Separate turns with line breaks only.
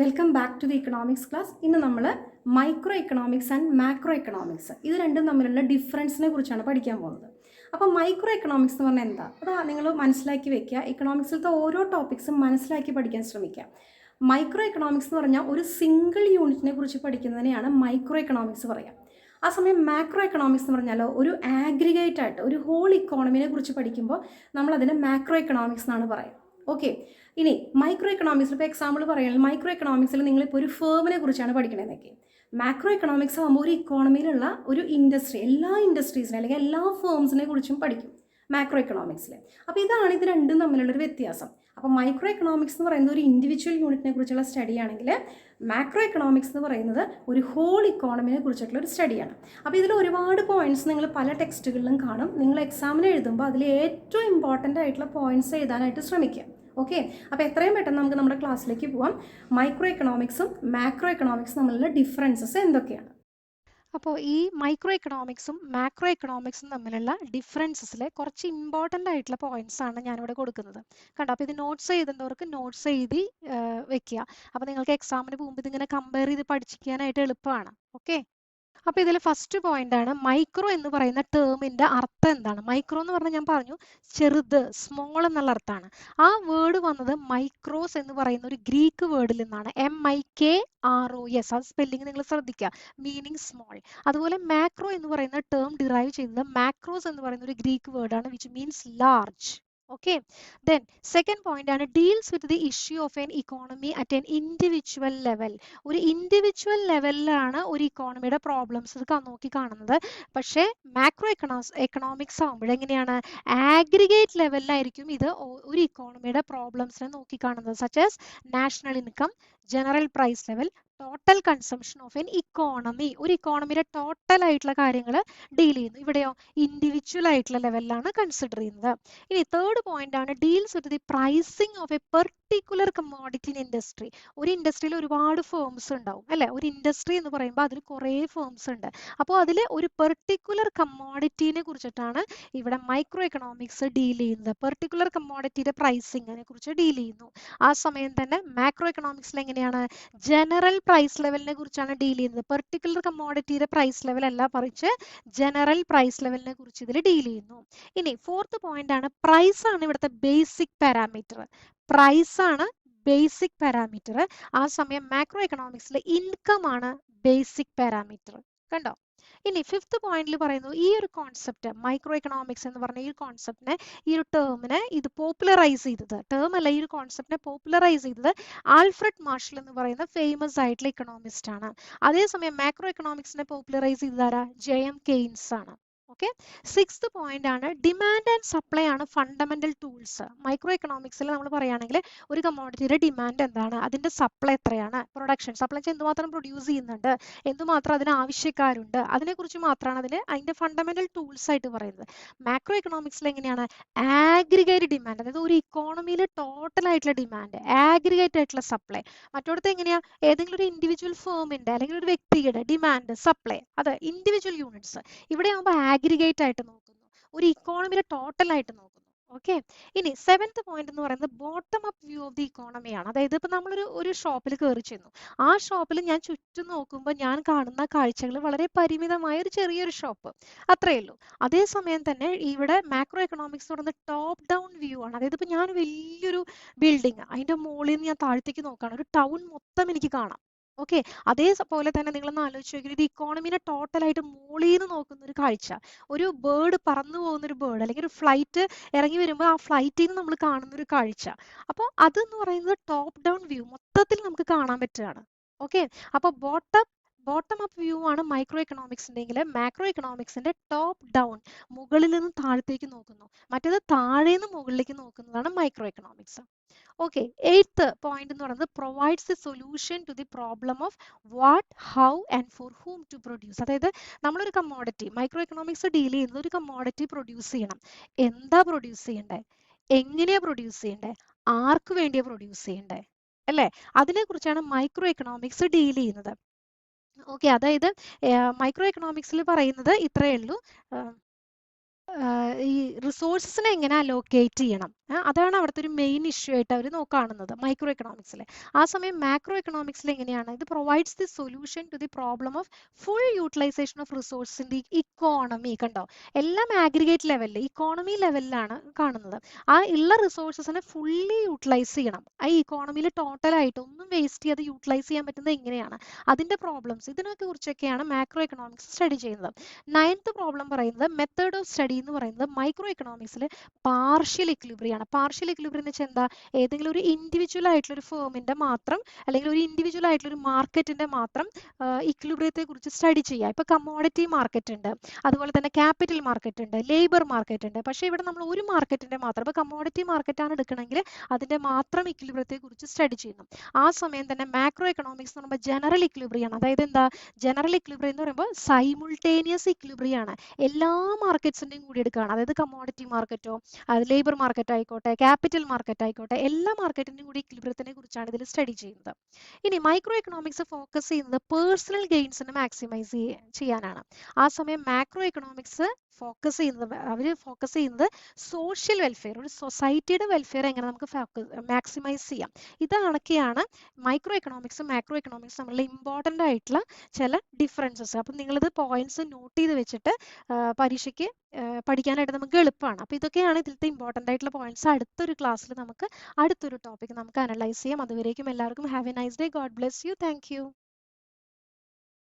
Welcome back to the economics class. ഇന്ന് നമ്മൾ micro economics and macro economics ഇത് രണ്ടും തമ്മിലുള്ള ഡിഫറൻസിനെ കുറിച്ചാണ് പഠിക്കാൻ പോകുന്നത്. അപ്പോൾ മൈക്രോ എക്കണോമിക്സ് എന്ന് പറഞ്ഞാൽ എന്താ? അത് നിങ്ങൾ മനസ്സിലാക്കി വെക്കുക. എക്കണോമിക്സിലത്തെ ഓരോ ടോപ്പിക്സും മനസ്സിലാക്കി പഠിക്കാൻ ശ്രമിക്കുക. മൈക്രോ എക്കണോമിക്സ് എന്ന് പറഞ്ഞാൽ ഒരു സിംഗിൾ യൂണിറ്റിനെ കുറിച്ച് പഠിക്കുന്നതിനെയാണ് മൈക്രോ എക്കണോമിക്സ് പറയുക. ആ സമയം മാക്രോ എക്കണോമിക്സ് എന്ന് പറഞ്ഞാൽ ഒരു ആഗ്രിഗേറ്റ് ആയിട്ട് ഒരു ഹോൾ ഇക്കോണമിനെ കുറിച്ച് പഠിക്കുമ്പോൾ നമ്മളതിനെ മാക്രോ എക്കണോമിക്സ് എന്നാണ് പറയുക. ഓക്കെ, ഇനി മൈക്രോ എക്കണോമിക്സിൽ ഇപ്പോൾ എക്സാമ്പിൾ പറയുകയാണെങ്കിൽ മൈക്രോ എക്കണോമിക്സിൽ നിങ്ങളിപ്പോൾ ഒരു ഫേമിനെ കുറിച്ചാണ് പഠിക്കണതെന്നൊക്കെ. മാക്രോ എക്കണോമിക്സ് ആകുമ്പോൾ ഒരു ഇക്കോണമിയിലുള്ള ഒരു ഇൻഡസ്ട്രി, എല്ലാ ഇൻഡസ്ട്രീസിനെ അല്ലെങ്കിൽ എല്ലാ ഫേംസിനെ കുറിച്ചും പഠിക്കും മാക്രോ എക്കണോമിക്സിൽ. അപ്പോൾ ഇതാണ് ഇത് രണ്ടും തമ്മിലുള്ളൊരു വ്യത്യാസം. അപ്പോൾ മൈക്രോ എക്കണോമിക്സ് എന്ന് പറയുന്നത് ഒരു ഇൻഡിവിജ്വൽ യൂണിറ്റിനെ കുറിച്ചുള്ള സ്റ്റഡി ആണെങ്കിൽ മാക്രോ എക്കണോമിക്സ് എന്ന് പറയുന്നത് ഒരു ഹോൾ ഇക്കോണമിനെ കുറിച്ചിട്ടുള്ള ഒരു സ്റ്റഡിയാണ്. അപ്പോൾ ഇതിൽ ഒരുപാട് പോയിന്റ്സ് നിങ്ങൾ പല ടെക്സ്റ്റുകളിലും കാണും. നിങ്ങൾ എക്സാമിന് എഴുതുമ്പോൾ അതിൽ ഏറ്റവും ഇമ്പോർട്ടൻ്റ് ആയിട്ടുള്ള പോയിന്റ്സ് എഴുതാനായിട്ട് ശ്രമിക്കുക. ഓക്കെ, അപ്പോൾ എത്രയും പെട്ടെന്ന് നമുക്ക് നമ്മുടെ ക്ലാസ്സിലേക്ക് പോവാം. മൈക്രോ എക്കണോമിക്സും മാക്രോ എക്കണോമിക്സും തമ്മിലുള്ള ഡിഫറൻസസ് എന്തൊക്കെയാണ്?
അപ്പോൾ ഈ മൈക്രോ എക്കണോമിക്സും മാക്രോ എക്കണോമിക്സും തമ്മിലുള്ള ഡിഫറൻസസിലെ കുറച്ച് ഇമ്പോർട്ടൻ്റ് ആയിട്ടുള്ള പോയിന്റ്സ് ആണ് ഞാനിവിടെ കൊടുക്കുന്നത്. കണ്ടോ? അപ്പോൾ ഇത് നോട്ട്സ് എഴുതുന്നവർക്ക് നോട്ട്സ് എഴുതി വെക്കുക. അപ്പോൾ നിങ്ങൾക്ക് എക്സാമിന് പോകുമ്പോൾ ഇതിങ്ങനെ കമ്പയർ ചെയ്ത് പഠിക്കാനായിട്ട് എളുപ്പമാണ്. ഓക്കെ, അപ്പോൾ ഇതിൽ ഫസ്റ്റ് പോയിന്റ് ആണ് മൈക്രോ എന്ന് പറയുന്ന ടേമിന്റെ അർത്ഥം എന്താണ്? മൈക്രോ എന്ന് പറഞ്ഞാൽ ഞാൻ പറഞ്ഞു ചെറുത്, സ്മോൾ എന്നുള്ള അർത്ഥമാണ്. ആ വേർഡ് വന്നത് മൈക്രോസ് എന്ന് പറയുന്ന ഒരു ഗ്രീക്ക് വേർഡിൽ നിന്നാണ്. MIKROS. അത് സ്പെല്ലിംഗ് നിങ്ങൾ ശ്രദ്ധിക്കുക, മീനിങ് സ്മോൾ. അതുപോലെ മാക്രോ എന്ന് പറയുന്ന ടേം ഡിറൈവ് ചെയ്തത് മാക്രോസ് എന്ന് പറയുന്ന ഒരു ഗ്രീക്ക് വേർഡാണ്, which means large. Okay, then second point ആണ് deals with the issue of an economy at an individual level. ഒരു ഇൻഡിവിജ്വൽ ലെവലിലാണ് ഒരു ഇക്കോണമിയുടെ പ്രോബ്ലംസ് നോക്കി കാണുന്നത്. പക്ഷേ മാക്രോ എക്കണോമിക്സ് ആകുമ്പോൾ എങ്ങനെയാണ്? ആഗ്രിഗേറ്റ് ലെവലിലായിരിക്കും ഇത് ഒരു ഇക്കോണമിയുടെ പ്രോബ്ലംസിനെ നോക്കി കാണുന്നത്, such as national income, general price level, total consumption of an economy. ഒരു ഇക്കോണമിയുടെ ടോട്ടൽ ആയിട്ടുള്ള കാര്യങ്ങൾ ഡീൽ ചെയ്യുന്നു. ഇവിടെയോ ഇൻഡിവിജ്വൽ ആയിട്ടുള്ള ലെവലിലാണ് കൺസിഡർ ചെയ്യുന്നത്. ഇനി തേർഡ് പോയിന്റ് ആണ് deals with the pricing of A particular commodity in industry. ഒരു ഇൻഡസ്ട്രിയിൽ ഒരുപാട് ഫേംസ് ഉണ്ടാവും അല്ലെ? ഒരു ഇൻഡസ്ട്രി എന്ന് പറയുമ്പോൾ അതിൽ കുറേ ഫേംസ് ഉണ്ട്. അപ്പോൾ അതിൽ ഒരു പെർട്ടിക്കുലർ കമ്മോഡിറ്റിനെ കുറിച്ചിട്ടാണ് ഇവിടെ മൈക്രോ എക്കണോമിക്സ് ഡീൽ ചെയ്യുന്നത്. പെർട്ടിക്കുലർ കമ്മോഡിറ്റിയുടെ പ്രൈസിങ്ങിനെ കുറിച്ച് ഡീൽ ചെയ്യുന്നു. ആ സമയം തന്നെ മാക്രോ എക്കണോമിക്സിൽ എങ്ങനെയാണ്? ജനറൽ പ്രൈസ് ലെവലിനെ കുറിച്ചാണ് ഡീൽ ചെയ്യുന്നത്. പെർട്ടിക്കുലർ കമ്മോഡിറ്റിയുടെ പ്രൈസ് ലെവൽ അല്ല, മറിച്ച് ജനറൽ പ്രൈസ് ലെവലിനെ കുറിച്ച് ഇതിൽ ഡീൽ ചെയ്യുന്നു. ഇനി ഫോർത്ത് പോയിന്റ് ആണ് പ്രൈസ് ആണ് ഇവിടുത്തെ ബേസിക് പാരാമീറ്റർ. പ്രൈസ് ആണ് ബേസിക് പാരാമീറ്റർ. ആ സമയം മാക്രോ എക്കണോമിക്സിലെ ഇൻകം ആണ് ബേസിക് പാരാമീറ്റർ. കണ്ടോ? ഇനി ഫിഫ്ത്ത് പോയിന്റിൽ പറയുന്നു ഈ ഒരു കോൺസെപ്റ്റ് മൈക്രോ എക്കണോമിക്സ് എന്ന് പറഞ്ഞ ഈ ഒരു കോൺസെപ്റ്റിനെ, ഈ ഒരു ടേമിനെ ഇത് പോപ്പുലറൈസ് ചെയ്തത്, ടേം അല്ല, ഈ ഒരു കോൺസെപ്റ്റിനെ പോപ്പുലറൈസ് ചെയ്തത് ആൽഫ്രഡ് മാർഷൽ എന്ന് പറയുന്ന ഫേമസ് ആയിട്ടുള്ള ഇക്കണോമിസ്റ്റ് ആണ്. അതേസമയം മാക്രോ എക്കണോമിക്സിനെ പോപ്പുലറൈസ് ചെയ്തതാരാ? JM കെയ്ൻസ് ആണ്. ഓക്കെ, സിക്സ്ത് പോയിന്റ് ആണ് ഡിമാൻഡ് ആൻഡ് സപ്ലൈ ആണ് ഫണ്ടമെന്റൽ ടൂൾസ്. മൈക്രോ എക്കണോമിക്സിൽ നമ്മൾ പറയുകയാണെങ്കിൽ ഒരു കമ്മോഡിറ്റിയുടെ ഡിമാൻഡ് എന്താണ്, അതിന്റെ സപ്ലൈ എത്രയാണ്, പ്രൊഡക്ഷൻ സപ്ലൈ എന്തുമാത്രം പ്രൊഡ്യൂസ് ചെയ്യുന്നുണ്ട്, എന്തുമാത്രം അതിന് ആവശ്യക്കാരുണ്ട്, അതിനെക്കുറിച്ച് മാത്രമാണ് അതിന്റെ ഫണ്ടമെന്റൽ ടൂൾസ് ആയിട്ട് പറയുന്നത്. മാക്രോ എക്കണോമിക്സിൽ എങ്ങനെയാണ്? ആഗ്രിഗേറ്റ് ഡിമാൻഡ്, അതായത് ഒരു ഇക്കോണമിയിലെ ടോട്ടൽ ആയിട്ടുള്ള ഡിമാൻഡ്, ആഗ്രിഗേറ്റ് ആയിട്ടുള്ള സപ്ലൈ. മറ്റോടത്ത് എങ്ങനെയാ? ഏതെങ്കിലും ഒരു ഇൻഡിവിജ്വൽ ഫേമിന്റെ അല്ലെങ്കിൽ ഒരു വ്യക്തിയുടെ ഡിമാൻഡ്, സപ്ലൈ, അത് ഇൻഡിവിജ്വൽ യൂണിറ്റ്സ്. ഇവിടെ ആകുമ്പോൾ ആഗ്രിഗേറ്റ് ആയിട്ട് നോക്കുന്നു, ഒരു ഇക്കോണമിയുടെ ടോട്ടൽ ആയിട്ട് നോക്കുന്നു. ഓക്കെ, ഇനി സെവൻത് പോയിന്റ് എന്ന് പറയുന്നത് bottom up view of the ഇക്കോണമിയാണ്. അതായത് ഇപ്പൊ നമ്മളൊരു ഷോപ്പിൽ കയറി ചെന്നു, ആ ഷോപ്പിൽ ഞാൻ ചുറ്റും നോക്കുമ്പോൾ ഞാൻ കാണുന്ന കാഴ്ചകൾ വളരെ പരിമിതമായ ഒരു ചെറിയൊരു ഷോപ്പ്, അത്രയേ ഉള്ളൂ. അതേസമയം തന്നെ ഇവിടെ മാക്രോ എക്കണോമിക്സ് പറയുന്നത് ടോപ്പ് ഡൗൺ വ്യൂ ആണ്. അതായത് ഇപ്പൊ ഞാൻ വലിയൊരു ബിൽഡിംഗ്, അതിന്റെ മുകളിൽ നിന്ന് ഞാൻ താഴത്തേക്ക് നോക്കുകയാണ്, ഒരു ടൗൺ മൊത്തം എനിക്ക് കാണാം. ഓക്കെ, അതേപോലെ തന്നെ നിങ്ങളൊന്ന് ആലോചിച്ച് നോക്കി, ഒരു ഇക്കോണമിനെ ടോട്ടലായിട്ട് മുകളിൽ നിന്ന് നോക്കുന്ന ഒരു കാഴ്ച, ഒരു ബേർഡ് പറന്നു പോകുന്ന ഒരു ബേർഡ് അല്ലെങ്കിൽ ഒരു ഫ്ലൈറ്റ് ഇറങ്ങി വരുമ്പോൾ ആ ഫ്ലൈറ്റിൽ നിന്ന് നമ്മൾ കാണുന്ന ഒരു കാഴ്ച. അപ്പോൾ അതെന്ന് പറയുന്നത് ടോപ്പ് ഡൗൺ വ്യൂ, മൊത്തത്തിൽ നമുക്ക് കാണാൻ പറ്റുകയാണ്. ഓക്കെ, അപ്പോൾ ബോട്ടം അപ്പ് വ്യൂ ആണ് മൈക്രോ എക്കണോമിക്സിൻ്റെങ്കിൽ മാക്രോ എക്കണോമിക്സിന്റെ ടോപ്പ് ഡൗൺ, മുകളിൽ നിന്ന് താഴത്തേക്ക് നോക്കുന്നു, മറ്റേത് താഴെ നിന്ന് മുകളിലേക്ക് നോക്കുന്നതാണ് micro economics. Okay, eighth point എന്ന് പറയുന്നത് provides a solution to the problem of what, how and for whom to produce. അതായത് നമ്മളൊരു കമ്മോഡിറ്റി, മൈക്രോ എക്കണോമിക്സ് ഡീൽ ചെയ്യുന്ന ഒരു കമ്മോഡിറ്റി പ്രൊഡ്യൂസ് ചെയ്യണം. എന്താ പ്രൊഡ്യൂസ് ചെയ്യണ്ടേ, എങ്ങനെയാ പ്രൊഡ്യൂസ് ചെയ്യണ്ടേ, ആർക്ക് വേണ്ടിയാ പ്രൊഡ്യൂസ് ചെയ്യണ്ടേ, അല്ലേ? അതിനെ കുറിച്ചാണ് മൈക്രോ എക്കണോമിക്സ് ഡീൽ ചെയ്യുന്നത്. ഓക്കെ, അതായത് മൈക്രോ എക്കണോമിക്സിൽ പറയുന്നത് ഇത്രയേ ഉള്ളൂ. ഈ റിസോഴ്സസിനെ എങ്ങനെ അലോക്കേറ്റ് ചെയ്യണം, അതാണ് അവിടുത്തെ ഒരു മെയിൻ ഇഷ്യൂ ആയിട്ട് അവർ കാണുന്നത് മൈക്രോ എക്കണോമിക്സിൽ. ആ സമയം മാക്രോ എക്കണോമിക്സിൽ എങ്ങനെയാണ്, ഇത് provides the solution to the problem of full utilisation of resource in the economy. കണ്ടോ, എല്ലാം ആഗ്രിഗേറ്റ് ലെവലിൽ ഇക്കോണമി ലെവലിലാണ് കാണുന്നത്. ആ ഉള്ള റിസോഴ്സസിനെ ഫുള്ളി യൂട്ടിലൈസ് ചെയ്യണം. ആ ഇക്കോണമിയിൽ ടോട്ടലായിട്ട് ഒന്നും വേസ്റ്റ് ചെയ്യാതെ യൂട്ടിലൈസ് ചെയ്യാൻ പറ്റുന്നത് എങ്ങനെയാണ്, അതിൻ്റെ പ്രോബ്ലംസ്, ഇതിനൊക്കെ കുറിച്ചൊക്കെയാണ് മാക്രോ എക്കണോമിക്സ് സ്റ്റഡി ചെയ്യുന്നത്. 9th പ്രോബ്ലം പറയുന്നത് മെത്തേഡ് ഓഫ് സ്റ്റഡി എന്ന് പറയുന്നത് മൈക്രോ എക്കണോമിക്സിൽ പാർഷ്യൽ ഇക്വിലിബ്രിയം ആണ്. പാർഷ്യൽ ഇക്വിലിബ്രിയം എന്ന് വെച്ചാൽ എന്താ, ഏതെങ്കിലും ഒരു ഇൻഡിവിജ്വൽ ആയിട്ടുള്ള ഒരു ഫേമിന്റെ മാത്രം അല്ലെങ്കിൽ ഒരു ഇൻഡിവിജ്വൽ ആയിട്ടുള്ള ഒരു മാർക്കറ്റിന്റെ മാത്രം ഇക്വിലിബ്രിയത്തെ കുറിച്ച് സ്റ്റഡി ചെയ്യുക. ഇപ്പൊ കമ്മോഡിറ്റി മാർക്കറ്റ് ഉണ്ട്, അതുപോലെ തന്നെ ക്യാപിറ്റൽ മാർക്കറ്റ് ഉണ്ട്, ലേബർ മാർക്കറ്റ് ഉണ്ട്. പക്ഷേ ഇവിടെ നമ്മൾ ഒരു മാർക്കറ്റിന്റെ മാത്രം, ഇപ്പൊ കമ്മോഡിറ്റി മാർക്കറ്റാണ് എടുക്കണമെങ്കിൽ അതിന്റെ മാത്രം ഇക്വിലിബ്രിയത്തെ കുറിച്ച് സ്റ്റഡി ചെയ്യുന്നു. ആ സമയം തന്നെ മാക്രോ എക്കണോമിക്സ് എന്ന് പറയുമ്പോൾ ജനറൽ ഇക്വിലിബ്രിയം ആണ്. അതായത് എന്താ, ജനറൽ ഇക്വിലിബ്രിയം എന്ന് പറയുമ്പോൾ സൈമുൾട്ടേനിയസ് ഇക്വിലിബ്രിയം ആണ്, എല്ലാ മാർക്കറ്റ്സിന്റെയും കൂടി എടുക്കുകയാണ്. അതായത് കമ്മോഡിറ്റി മാർക്കറ്റോ അത് ലേബർ മാർക്കറ്റ് ആയിക്കോട്ടെ ക്യാപിറ്റൽ മാർക്കറ്റ് ആയിക്കോട്ടെ, എല്ലാ മാർക്കറ്റിന്റെയും കൂടി ഇക്വിലിബ്രിയത്തിനെ കുറിച്ചാണ് ഇതിൽ സ്റ്റഡി ചെയ്യുന്നത്. ഇനി മൈക്രോ എക്കണോമിക്സ് ഫോക്കസ് ചെയ്യുന്നത് പേഴ്സണൽ ഗെയിൻസിനെ മാക്സിമൈസ് ചെയ്യാനാണ്. ആ സമയം മാക്രോ എക്കണോമിക്സ് ഫോക്കസ് ചെയ്യുന്നത് സോഷ്യൽ വെൽഫെയർ, ഒരു സൊസൈറ്റിയുടെ വെൽഫെയർ എങ്ങനെ നമുക്ക് മാക്സിമൈസ് ചെയ്യാം. ഇതൊക്കെയാണ് മൈക്രോ എക്കണോമിക്സും മാക്രോ എക്കണോമിക്സും തമ്മിലുള്ള ഇമ്പോർട്ടൻ്റ് ആയിട്ടുള്ള ചില ഡിഫറൻസസ്. അപ്പം നിങ്ങളിത് പോയിന്റ്സ് നോട്ട് ചെയ്ത് വെച്ചിട്ട് പരീക്ഷയ്ക്ക് പഠിക്കാനായിട്ട് നമുക്ക് എളുപ്പമാണ്. അപ്പോൾ ഇതൊക്കെയാണ് ഇതിലത്തെ ഇമ്പോർട്ടൻ്റ് ആയിട്ടുള്ള പോയിന്റ്സ്. അടുത്തൊരു ക്ലാസ്സിൽ നമുക്ക് അടുത്തൊരു ടോപ്പിക് നമുക്ക് അനലൈസ് ചെയ്യാം. അതുവരേക്കും എല്ലാവർക്കും have A nice day. God bless you. Thank you.